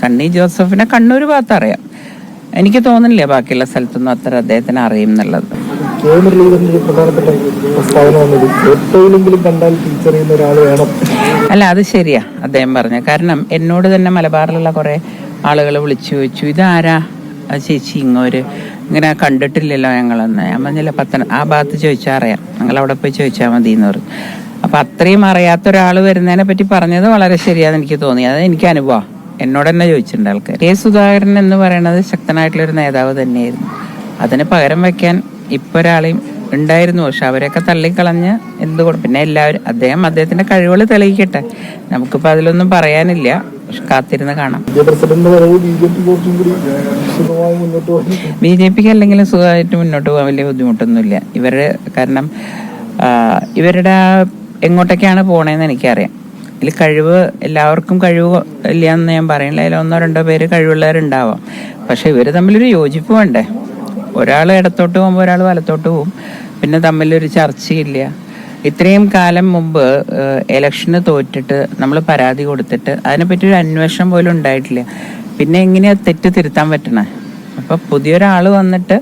സണ്ണി ജോസഫിനെ കണ്ണൂർ ഭാഗത്ത് അറിയാം. എനിക്ക് തോന്നുന്നില്ല ബാക്കിയുള്ള സ്ഥലത്തൊന്നും അത്ര അദ്ദേഹത്തിന് അറിയും എന്നുള്ളത്. അല്ല, അത് ശരിയാ അദ്ദേഹം പറഞ്ഞ. കാരണം എന്നോട് തന്നെ മലബാറിലുള്ള കുറെ ആളുകൾ വിളിച്ചു ചോദിച്ചു, ഇതാരാ ചേച്ചി ഇങ്ങനെ കണ്ടിട്ടില്ലല്ലോ ഞങ്ങളെന്ന്. ഞാൻ പറഞ്ഞില്ല, ആ ഭാഗത്ത് ചോദിച്ചാൽ അറിയാം, ഞങ്ങൾ അവിടെ പോയി ചോദിച്ചാൽ മതി എന്ന് പറഞ്ഞു. അപ്പൊ അത്രയും അറിയാത്ത ഒരാൾ വരുന്നതിനെ പറ്റി പറഞ്ഞത് വളരെ ശരിയാന്ന് എനിക്ക് തോന്നി. അത് എനിക്ക് അനുഭവം, എന്നോട് തന്നെ ചോദിച്ചിട്ടുണ്ട് ആൾക്കാർ. കെ സുധാകരൻ എന്ന് പറയുന്നത് ശക്തനായിട്ടുള്ളൊരു നേതാവ് തന്നെയായിരുന്നു. അതിന് പകരം വെക്കാൻ ഇപ്പൊ ഒരാളെയും ഉണ്ടായിരുന്നു. പക്ഷെ അവരെയൊക്കെ തള്ളിക്കളഞ്ഞ് എന്തുകൊണ്ട് പിന്നെ എല്ലാവരും അദ്ദേഹത്തിന്റെ കഴിവുകൾ തെളിയിക്കട്ടെ. നമുക്കിപ്പോൾ അതിലൊന്നും പറയാനില്ല, പക്ഷെ കാത്തിരുന്ന് കാണാം. BJP അല്ലെങ്കിലും സുഖമായിട്ട് മുന്നോട്ട് പോകാൻ വലിയ ബുദ്ധിമുട്ടൊന്നുമില്ല. കാരണം ഇവരുടെ എങ്ങോട്ടൊക്കെയാണ് പോണേന്ന് എനിക്കറിയാം. ഇതിൽ കഴിവ് എല്ലാവർക്കും കഴിവ് ഇല്ല എന്ന് ഞാൻ പറയുന്നില്ല. അതിൽ 1-2 പേര് കഴിവുള്ളവരുണ്ടാവാം. പക്ഷെ ഇവർ തമ്മിലൊരു യോജിപ്പ് വേണ്ടേ? ഒരാൾ ഇടത്തോട്ട് പോകുമ്പോൾ ഒരാൾ വലത്തോട്ട് പോകും, പിന്നെ തമ്മിലൊരു ചർച്ചയില്ല. ഇത്രയും കാലം മുമ്പ് ഇലക്ഷന് തോറ്റിട്ട് നമ്മൾ പരാതി കൊടുത്തിട്ട് അതിനെപ്പറ്റി ഒരു അന്വേഷണം പോലും ഉണ്ടായിട്ടില്ല. പിന്നെ എങ്ങനെയാ തെറ്റ് തിരുത്താൻ പറ്റണേ? അപ്പൊ പുതിയൊരാൾ വന്നിട്ട്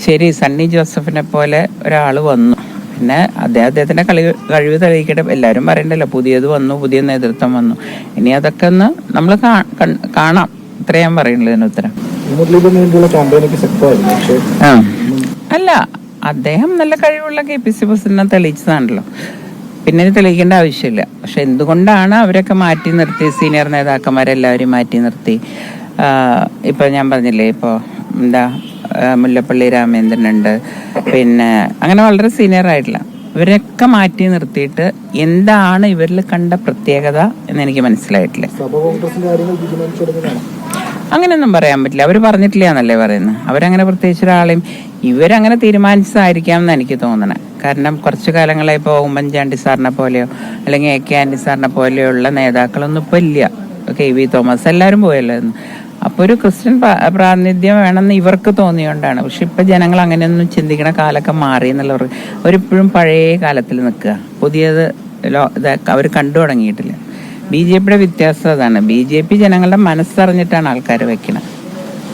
ശരി, സണ്ണി ജോസഫിനെ പോലെ ഒരാൾ വന്നു, പിന്നെ അദ്ദേഹത്തിന്റെ കഴിവ് തെളിയിക്കട്ടെ. എല്ലാവരും പറയണ്ടല്ലോ, പുതിയത് വന്നു, പുതിയ നേതൃത്വം വന്നു. ഇനി അതൊക്കെ ഒന്ന് നമ്മൾ കാണാം. ഇത്രയും ഞാൻ പറയുന്നുള്ളൂ ഇതിന് ഉത്തരം. അല്ല, അദ്ദേഹം നല്ല കഴിവുള്ള KPC പ്രസിഡന്റിനെ തെളിയിച്ചതാണല്ലോ, പിന്നെ തെളിയിക്കേണ്ട ആവശ്യമില്ല. പക്ഷെ എന്തുകൊണ്ടാണ് അവരൊക്കെ മാറ്റി നിർത്തി, സീനിയർ നേതാക്കന്മാരെല്ലാവരും മാറ്റി നിർത്തി? ഇപ്പൊ ഞാൻ പറഞ്ഞില്ലേ, ഇപ്പൊ മുല്ലപ്പള്ളി രാമചന്ദ്രനുണ്ട്, പിന്നെ അങ്ങനെ വളരെ സീനിയർ ആയിട്ടില്ല, ഇവരൊക്കെ മാറ്റി നിർത്തിയിട്ട് എന്താണ് ഇവരിൽ കണ്ട പ്രത്യേകത എന്ന് എനിക്ക് മനസ്സിലായിട്ടില്ല. അങ്ങനെയൊന്നും പറയാൻ പറ്റില്ല. അവർ പറഞ്ഞിട്ടില്ല എന്നല്ലേ പറയുന്നത്. അവരങ്ങനെ പ്രത്യേകിച്ച് ഒരാളെയും ഇവരങ്ങനെ തീരുമാനിച്ചതായിരിക്കാം എന്ന് എനിക്ക് തോന്നണേ. കാരണം കുറച്ചു കാലങ്ങളായി ഇപ്പോൾ ഉമ്മൻചാണ്ടി സാറിനെ പോലെയോ അല്ലെങ്കിൽ AK ആന്റണി സാറിനെ പോലെയുള്ള നേതാക്കളൊന്നും ഇപ്പോൾ ഇല്ല. KV തോമസ് എല്ലാവരും പോയല്ലോ. അപ്പോൾ ഒരു ക്രിസ്ത്യൻ പ്രാതിനിധ്യം വേണമെന്ന് ഇവർക്ക് തോന്നിയോണ്ടാണ്. പക്ഷെ ഇപ്പം ജനങ്ങൾ അങ്ങനെയൊന്നും ചിന്തിക്കണ കാലമൊക്കെ മാറി എന്നുള്ളവർ അവരിപ്പോഴും പഴയ കാലത്തിൽ നിൽക്കുക. പുതിയത് അവർ കണ്ടു തുടങ്ങിയിട്ടില്ല. BJPയുടെ വ്യത്യാസം അതാണ്. BJP ജനങ്ങളുടെ മനസ്സറിഞ്ഞിട്ടാണ് ആൾക്കാർ വെക്കുന്നത്.